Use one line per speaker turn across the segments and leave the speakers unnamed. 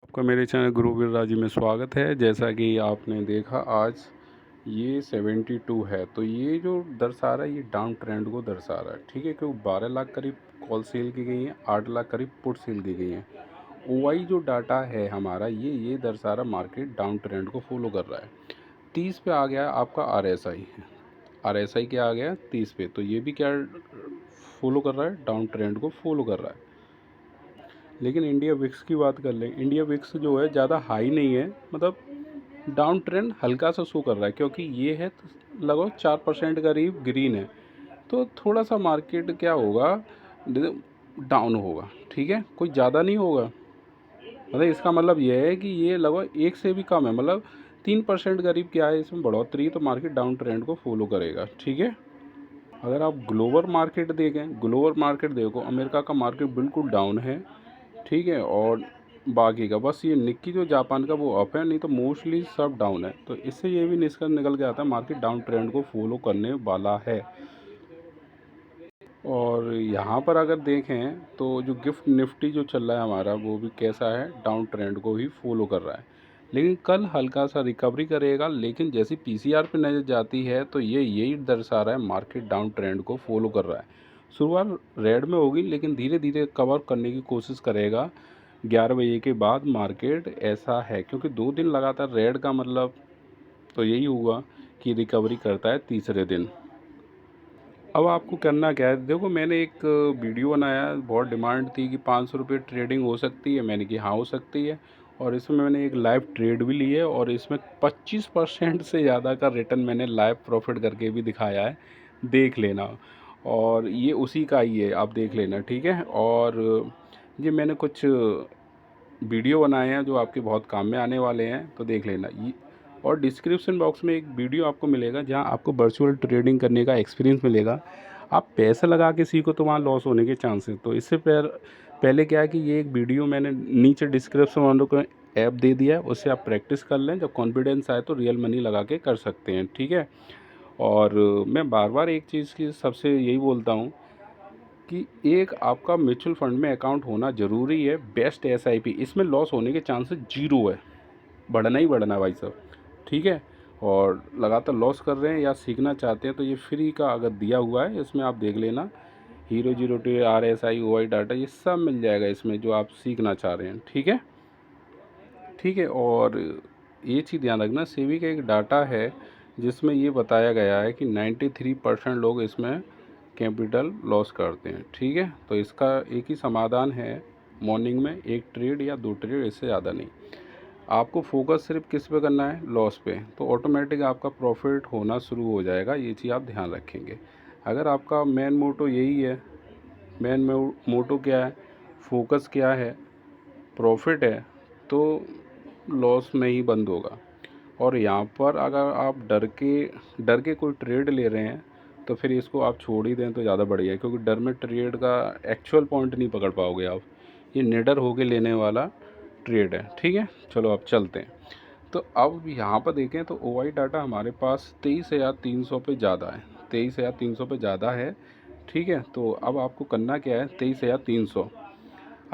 आपका मेरे चैनल गुरुवीर राजी में स्वागत है। जैसा कि आपने देखा आज ये 72 है, तो ये जो दर्शा रहा है ये डाउन ट्रेंड को दर्शा रहा है। ठीक है, क्योंकि 12 लाख करीब कॉल सेल की गई है, 8 लाख करीब पुट सेल की गई है। ओआई जो डाटा है हमारा ये दर्शा रहा मार्केट डाउन ट्रेंड को फॉलो कर रहा है। 30 पे आ गया आपका आरएसआई, आरएसआई क्या आ गया 30 पे, तो ये भी क्या फॉलो कर रहा है, डाउन ट्रेंड को फॉलो कर रहा है। लेकिन इंडिया विक्स की बात कर लें, इंडिया विक्स जो है ज़्यादा हाई नहीं है, मतलब डाउन ट्रेंड हल्का सा शो कर रहा है, क्योंकि ये है लगभग 4% करीब ग्रीन है। तो थोड़ा सा मार्केट क्या होगा, डाउन होगा। ठीक है, कोई ज़्यादा नहीं होगा, मतलब इसका मतलब यह है कि ये लगभग 1 से भी कम है, मतलब 3% करीब क्या है इसमें बढ़ोतरी, तो मार्केट डाउन ट्रेंड को फॉलो करेगा। ठीक है, अगर आप ग्लोबल मार्केट देखें, ग्लोबल मार्केट देखो, अमेरिका का मार्केट बिल्कुल डाउन है। ठीक है, और बाकी का बस ये निक्की जो जापान का वो अप है, नहीं तो मोस्टली सब डाउन है। तो इससे ये भी निष्कर्ष निकल के आता है मार्केट डाउन ट्रेंड को फॉलो करने वाला है। और यहाँ पर अगर देखें तो जो गिफ्ट निफ्टी जो चल रहा है हमारा, वो भी कैसा है, डाउन ट्रेंड को ही फॉलो कर रहा है। लेकिन कल हल्का सा रिकवरी करेगा, लेकिन जैसी पीसीआर पे नज़र जाती है तो ये यही दर्शा रहा है मार्केट डाउन ट्रेंड को फॉलो कर रहा है। शुरुआत रेड में होगी, लेकिन धीरे धीरे कवर करने की कोशिश करेगा 11 बजे के बाद मार्केट, ऐसा है। क्योंकि 2 दिन लगातार रेड का मतलब तो यही हुआ कि रिकवरी करता है तीसरे दिन। अब आपको करना क्या है, देखो मैंने एक वीडियो बनाया, बहुत डिमांड थी कि 500 रुपये ट्रेडिंग हो सकती है। मैंने कहा हाँ हो सकती है, और इसमें मैंने एक लाइव ट्रेड भी ली है, और इसमें 25% से ज़्यादा का रिटर्न मैंने लाइव प्रॉफिट करके भी दिखाया है, देख लेना। और ये उसी का ही है, आप देख लेना। ठीक है, और ये मैंने कुछ वीडियो बनाए हैं जो आपके बहुत काम में आने वाले हैं, तो देख लेना। ये और डिस्क्रिप्शन बॉक्स में एक वीडियो आपको मिलेगा जहां आपको वर्चुअल ट्रेडिंग करने का एक्सपीरियंस मिलेगा। आप पैसे लगा के सीखो तो वहाँ लॉस होने के चांसेस, तो इससे पहले क्या है कि ये एक वीडियो मैंने नीचे डिस्क्रिप्शन वालों को ऐप दे दिया है, उससे आप प्रैक्टिस कर लें। जब कॉन्फिडेंस आए तो रियल मनी लगा के कर सकते हैं। ठीक है, और मैं बार बार एक चीज़ की सबसे यही बोलता हूँ कि एक आपका म्यूचुअल फंड में अकाउंट होना ज़रूरी है। बेस्ट एसआईपी, इसमें लॉस होने के चांसेस जीरो है, बढ़ना ही बढ़ना है भाई साहब। ठीक है, और लगातार लॉस कर रहे हैं या सीखना चाहते हैं तो ये फ्री का अगर दिया हुआ है, इसमें आप देख लेना। Hero zero T RSI OI data ये सब मिल जाएगा इसमें, जो आप सीखना चाह रहे हैं। ठीक है, ठीक है, और ये चीज़ ध्यान रखना, सेबी का एक डाटा है जिसमें ये बताया गया है कि 93% लोग इसमें कैपिटल लॉस करते हैं। ठीक है, तो इसका एक ही समाधान है, मॉर्निंग में 1 ट्रेड या 2 ट्रेड, इससे ज़्यादा नहीं। आपको फोकस सिर्फ किस पे करना है, लॉस पे, तो ऑटोमेटिक आपका प्रॉफिट होना शुरू हो जाएगा। ये चीज़ आप ध्यान रखेंगे। अगर आपका मेन मोटो यही है, मेन मोटो क्या है, फोकस क्या है, प्रॉफिट है, तो लॉस में ही बंद होगा। और यहाँ पर अगर आप डर के कोई ट्रेड ले रहे हैं तो फिर इसको आप छोड़ ही दें तो ज़्यादा बढ़िया है, क्योंकि डर में ट्रेड का एक्चुअल पॉइंट नहीं पकड़ पाओगे आप। ये निडर होके लेने वाला ट्रेड है। ठीक है, चलो अब चलते हैं। तो अब यहाँ पर देखें तो ओआई डाटा हमारे पास 23,300 पे ज़्यादा है, 23,300 पे ज़्यादा है। ठीक है, तो अब आपको करना क्या है, 23,300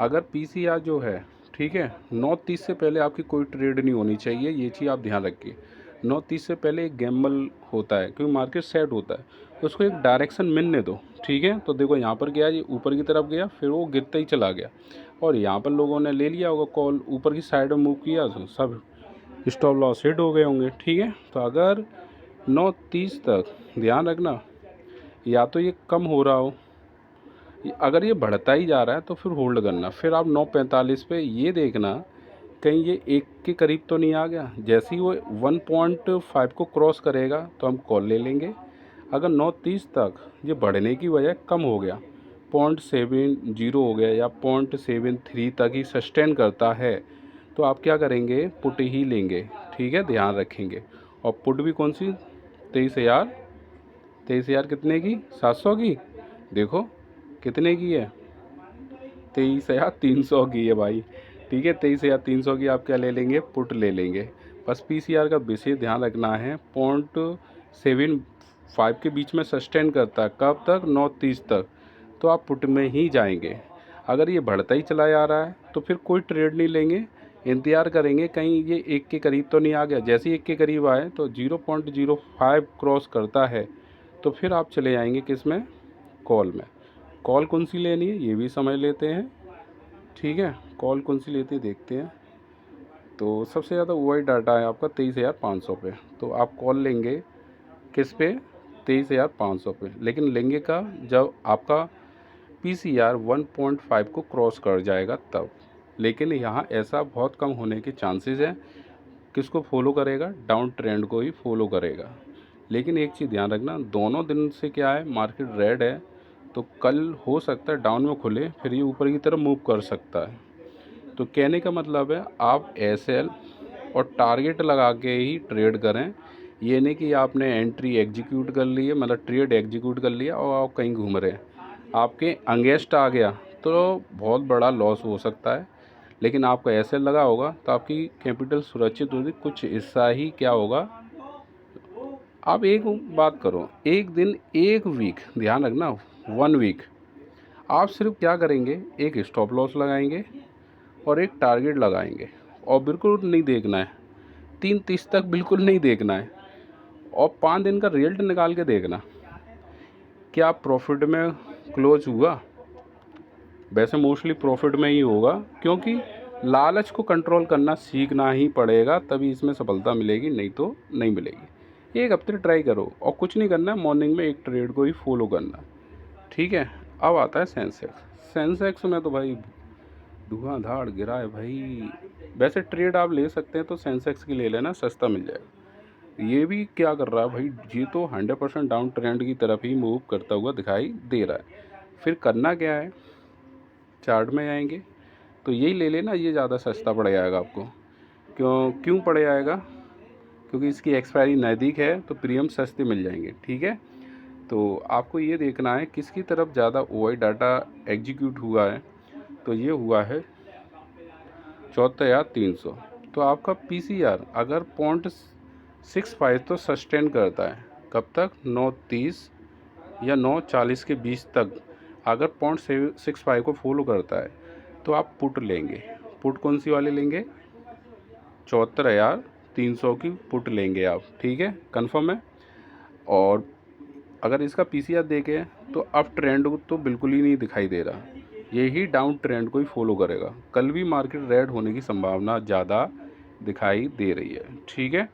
अगर पीसीआर जो है, ठीक है, 9:30 से पहले आपकी कोई ट्रेड नहीं होनी चाहिए। ये चीज़ आप ध्यान रखिए। 9:30 से पहले एक गैम्बल होता है, क्योंकि मार्केट सेट होता है, उसको एक डायरेक्शन मिलने दो। ठीक है, तो देखो यहाँ पर गया, ये ऊपर की तरफ गया, फिर वो गिरता ही चला गया, और यहाँ पर लोगों ने ले लिया होगा कॉल, ऊपर की साइड में मूव किया तो सब स्टॉप लॉस हिट हो गए होंगे। ठीक है, तो अगर 9:30 तक ध्यान रखना, या तो ये कम हो रहा हो, अगर ये बढ़ता ही जा रहा है तो फिर होल्ड करना। फिर आप 9:45 पे ये देखना कहीं ये 1 के करीब तो नहीं आ गया। जैसे ही वो 1.5 को क्रॉस करेगा तो हम कॉल ले लेंगे। अगर 9:30 तक ये बढ़ने की बजाय कम हो गया, 0.70 हो गया या 0.73 तक ही सस्टेन करता है, तो आप क्या करेंगे, पुट ही लेंगे। ठीक है, ध्यान रखेंगे। और पुट भी कौन सी, 23,000 कितने की, 700 की, देखो कितने की है, 23,300 की है भाई। ठीक है, 23,300 की आप क्या ले लेंगे, पुट ले लेंगे। बस पीसीआर का विशेष ध्यान रखना है, 0.75 के बीच में सस्टेन करता है, कब तक, 9:30 तक, तो आप पुट में ही जाएंगे। अगर ये बढ़ता ही चला जा रहा है तो फिर कोई ट्रेड नहीं लेंगे, इंतज़ार करेंगे कहीं ये 1 के करीब तो नहीं आ गया। जैसे ही 1 के करीब आए तो 0.05 क्रॉस करता है तो फिर आप चले जाएंगे किस में, कॉल में। कॉल कौन सी लेनी है ये भी समझ लेते हैं, ठीक है। कॉल कौन सी लेते हैं देखते हैं। तो सबसे ज़्यादा वही डाटा है आपका 23,500 पे। तो आप कॉल लेंगे किस पे, 23,500 पे। लेकिन लेंगे का जब आपका PCR 1.5 को क्रॉस कर जाएगा तब। लेकिन यहाँ ऐसा बहुत कम होने के चांसेस हैं। किसको फॉलो करेगा, डाउन ट्रेंड को ही फॉलो करेगा। लेकिन एक चीज़ ध्यान रखना, दोनों दिन से क्या है, मार्केट रेड है तो कल हो सकता है डाउन में खुले फिर ये ऊपर की तरफ मूव कर सकता है। तो कहने का मतलब है आप SL और टारगेट लगा के ही ट्रेड करें। ये नहीं कि आपने एंट्री एग्जीक्यूट कर ली है, मतलब ट्रेड एग्जीक्यूट कर लिया और आप कहीं घूम रहे हैं, आपके अगेंस्ट आ गया तो बहुत बड़ा लॉस हो सकता है। लेकिन आपका SL लगा होगा तो आपकी कैपिटल सुरक्षित होगी, कुछ हिस्सा ही क्या होगा। आप एक बात करो, एक दिन, एक वीक, ध्यान रखना 1 वीक आप सिर्फ क्या करेंगे, एक स्टॉप लॉस लगाएंगे और एक टारगेट लगाएंगे और बिल्कुल नहीं देखना है 3:30 तक, बिल्कुल नहीं देखना है। और 5 दिन का रिजल्ट निकाल के देखना क्या प्रॉफिट में क्लोज हुआ। वैसे मोस्टली प्रॉफिट में ही होगा, क्योंकि लालच को कंट्रोल करना सीखना ही पड़ेगा, तभी इसमें सफलता मिलेगी, नहीं तो नहीं मिलेगी। एक हफ्ते ट्राई करो और कुछ नहीं करना है, मॉर्निंग में एक ट्रेड को ही फॉलो करना, ठीक है। अब आता है सेंसेक्स में तो भाई धुआंधार गिरा है भाई। वैसे ट्रेड आप ले सकते हैं तो सेंसेक्स की ले लेना, सस्ता मिल जाएगा। ये भी क्या कर रहा है भाई, ये तो 100% डाउन ट्रेंड की तरफ ही मूव करता हुआ दिखाई दे रहा है। फिर करना क्या है, चार्ट में आएंगे तो यही ले लेना, ये ज़्यादा सस्ता पड़ जाएगा आपको। क्यों पड़ जाएगा, क्योंकि इसकी एक्सपायरी नज़दीक है तो प्रीमियम सस्ते मिल जाएंगे, ठीक है। तो आपको ये देखना है किसकी तरफ ज़्यादा OI डाटा एग्जीक्यूट हुआ है। तो ये हुआ है 74,300। तो आपका PCR अगर 0.65 तो सस्टेन करता है, कब तक, 9:30 या 9:40 के बीच तक। अगर 0.65 को फॉलो करता है तो आप पुट लेंगे। पुट कौन सी वाले लेंगे, 74,300 की पुट लेंगे आप, ठीक है, कंफर्म है। और अगर इसका PCR देखें तो अप ट्रेंड तो बिल्कुल ही नहीं दिखाई दे रहा, यही डाउन ट्रेंड को ही फॉलो करेगा। कल भी मार्केट रेड होने की संभावना ज़्यादा दिखाई दे रही है, ठीक है।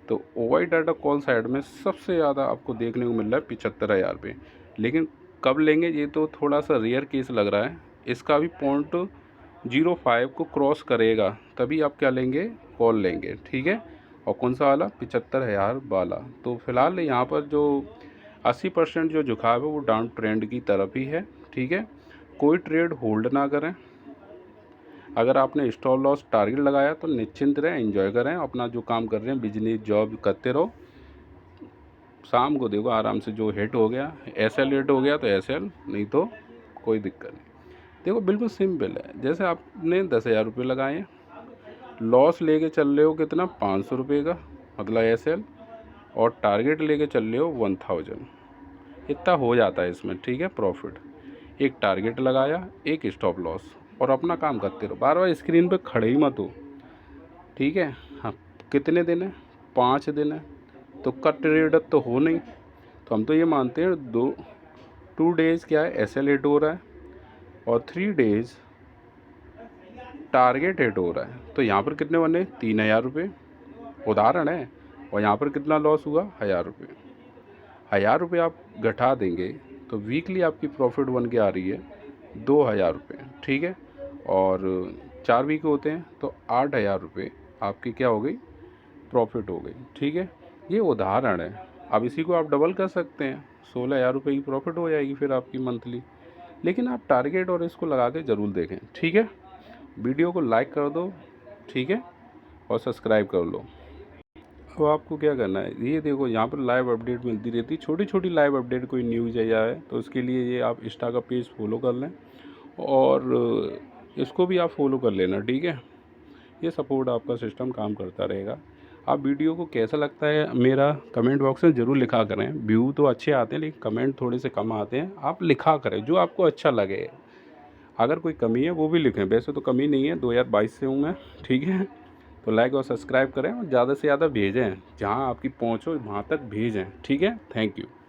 तो OI डाटा कॉल साइड में सबसे ज़्यादा आपको देखने को मिल रहा है 75,000 पे। लेकिन कब लेंगे ये तो थोड़ा सा रेयर केस लग रहा है। इसका भी 0.05 को क्रॉस करेगा तभी आप क्या लेंगे, कॉल लेंगे, ठीक है। और कौन सा वाला, 75,000 वाला। तो फिलहाल यहाँ पर जो 80% जो झुकाव है वो डाउन ट्रेंड की तरफ ही है, ठीक है। कोई ट्रेड होल्ड ना करें। अगर आपने स्टॉप लॉस टारगेट लगाया तो निश्चिंत रहें, एंजॉय करें, अपना जो काम कर रहे हैं बिजनेस जॉब करते रहो। शाम को देखो आराम से, जो हिट हो गया SL हिट हो गया तो SL, नहीं तो कोई दिक्कत नहीं। देखो बिल्कुल सिंपल है, जैसे आपने 10,000 रुपये लगाए, लॉस लेके चल रहे हो कितना, 500 रुपये का, मतलब SL, और टारगेट लेके चल रहे हो 1000, इतना हो जाता है इसमें, ठीक है, प्रॉफिट। एक टारगेट लगाया, एक स्टॉप लॉस, और अपना काम करते रहो, बार बार स्क्रीन पे खड़े ही मत हो, ठीक है। हाँ, कितने दिन है, 5 दिन है, तो कट ट्रेडर तो हो नहीं। तो हम तो ये मानते हैं 2 डेज़ क्या है, SL हिट हो रहा है और 3 डेज़ टारगेट हिट हो रहा है। तो यहाँ पर कितने बने, 3,000 रुपये, उदाहरण है। और यहाँ पर कितना लॉस हुआ, 1,000 रुपये। 1,000 रुपये आप घटा देंगे तो वीकली आपकी प्रॉफिट बन के आ रही है 2,000 रुपये, ठीक है। और 4 वीक होते हैं तो 8,000 रुपये आपकी क्या हो गई, प्रॉफिट हो गई, ठीक है। ये उदाहरण है, अब इसी को आप डबल कर सकते हैं, 16,000 रुपये की प्रॉफिट हो जाएगी फिर आपकी मंथली। लेकिन आप टारगेट और इसको लगा के ज़रूर देखें, ठीक है। वीडियो को लाइक कर दो, ठीक है, और सब्सक्राइब कर लो। अब आपको क्या करना है, ये देखो यहाँ पर लाइव अपडेट मिलती रहती है, छोटी छोटी लाइव अपडेट, कोई न्यूज़ है या है तो उसके लिए ये आप इंस्टा का पेज फॉलो कर लें और इसको भी आप फॉलो कर लेना, ठीक है। ये सपोर्ट आपका सिस्टम काम करता रहेगा। आप वीडियो को कैसा लगता है मेरा कमेंट बॉक्स में ज़रूर लिखा करें। व्यू तो अच्छे आते हैं लेकिन कमेंट थोड़े से कम आते हैं, आप लिखा करें जो आपको अच्छा लगे। अगर कोई कमी है वो भी लिखें, वैसे तो कमी नहीं है, 2022 से हूँ मैं, ठीक है। तो लाइक और सब्सक्राइब करें और ज़्यादा से ज़्यादा भेजें, जहाँ आपकी पहुँच हो वहाँ तक भेजें, ठीक है। Thank you.